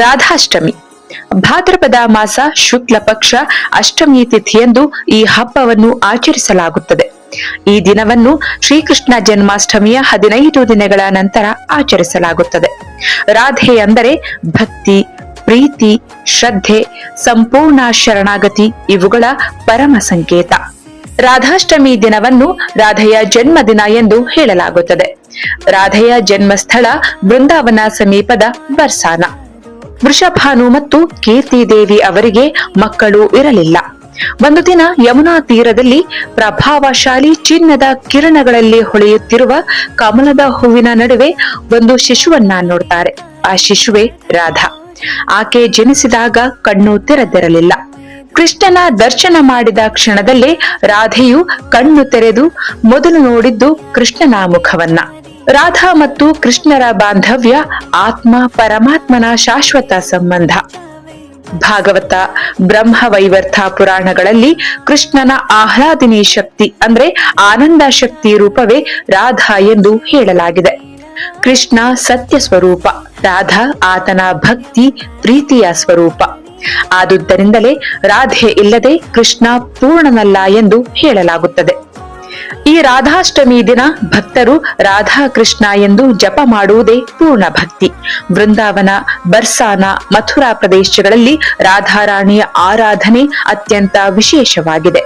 ರಾಧಾಷ್ಟಮಿ ಭಾದ್ರಪದ ಮಾಸ ಶುಕ್ಲ ಪಕ್ಷ ಅಷ್ಟಮಿ ತಿಥಿಯಂದು ಈ ಹಬ್ಬವನ್ನು ಆಚರಿಸಲಾಗುತ್ತದೆ. ಈ ದಿನವನ್ನು ಶ್ರೀಕೃಷ್ಣ ಜನ್ಮಾಷ್ಟಮಿಯ 15 ದಿನಗಳ ನಂತರ ಆಚರಿಸಲಾಗುತ್ತದೆ. ರಾಧೆ ಅಂದರೆ ಭಕ್ತಿ, ಪ್ರೀತಿ, ಶ್ರದ್ಧೆ, ಸಂಪೂರ್ಣ ಶರಣಾಗತಿ ಇವುಗಳ ಪರಮ ಸಂಕೇತ. ರಾಧಾಷ್ಟಮಿ ದಿನವನ್ನು ರಾಧೆಯ ಜನ್ಮದಿನ ಎಂದು ಹೇಳಲಾಗುತ್ತದೆ. ರಾಧೆಯ ಜನ್ಮಸ್ಥಳ ಬೃಂದಾವನ ಸಮೀಪದ ಬರ್ಸಾನ. ವೃಷಭಾನು ಮತ್ತು ಕೀರ್ತಿದೇವಿ ಅವರಿಗೆ ಮಕ್ಕಳು ಇರಲಿಲ್ಲ. ಒಂದು ದಿನ ಯಮುನಾ ತೀರದಲ್ಲಿ ಪ್ರಭಾವಶಾಲಿ ಚಿನ್ನದ ಕಿರಣಗಳಲ್ಲಿ ಹೊಳೆಯುತ್ತಿರುವ ಕಮಲದ ಹೂವಿನ ನಡುವೆ ಒಂದು ಶಿಶುವನ್ನ ನೋಡ್ತಾರೆ. ಆ ಶಿಶುವೆ ರಾಧಾ. ಆಕೆ ಜನಿಸಿದಾಗ ಕಣ್ಣು ತೆರೆದಿರಲಿಲ್ಲ. ಕೃಷ್ಣನ ದರ್ಶನ ಮಾಡಿದ ಕ್ಷಣದಲ್ಲೇ ರಾಧೆಯು ಕಣ್ಣು ತೆರೆದು ಮೊದಲು ನೋಡಿದ್ದು ಕೃಷ್ಣನ ಮುಖವನ್ನ. ರಾಧಾ ಮತ್ತು ಕೃಷ್ಣರ ಬಾಂಧವ್ಯ ಆತ್ಮ ಪರಮಾತ್ಮನ ಶಾಶ್ವತ ಸಂಬಂಧ. ಭಾಗವತ, ಬ್ರಹ್ಮವೈವರ್ತ ಪುರಾಣಗಳಲ್ಲಿ ಕೃಷ್ಣನ ಆಹ್ಲಾದಿನಿ ಶಕ್ತಿ ಅಂದ್ರೆ ಆನಂದ ಶಕ್ತಿ ರೂಪವೇ ರಾಧಾ ಎಂದು ಹೇಳಲಾಗಿದೆ. ಕೃಷ್ಣ ಸತ್ಯ ಸ್ವರೂಪ, ರಾಧಾ ಆತನ ಭಕ್ತಿ ಪ್ರೀತಿಯ ಸ್ವರೂಪ. ಆದುದರಿಂದಲೇ ರಾಧೆ ಇಲ್ಲದೆ ಕೃಷ್ಣ ಪೂರ್ಣನಲ್ಲ ಎಂದು ಹೇಳಲಾಗುತ್ತದೆ. ಈ ರಾಧಾಷ್ಟಮಿ ದಿನ ಭಕ್ತರು ರಾಧಾ ಕೃಷ್ಣ ಎಂದು ಜಪ ಮಾಡುವುದೇ ಪೂರ್ಣ ಭಕ್ತಿ. ವೃಂದಾವನ, ಬರ್ಸಾನ, ಮಥುರಾ ಪ್ರದೇಶಗಳಲ್ಲಿ ರಾಧಾರಾಣಿಯ ಆರಾಧನೆ ಅತ್ಯಂತ ವಿಶೇಷವಾಗಿದೆ.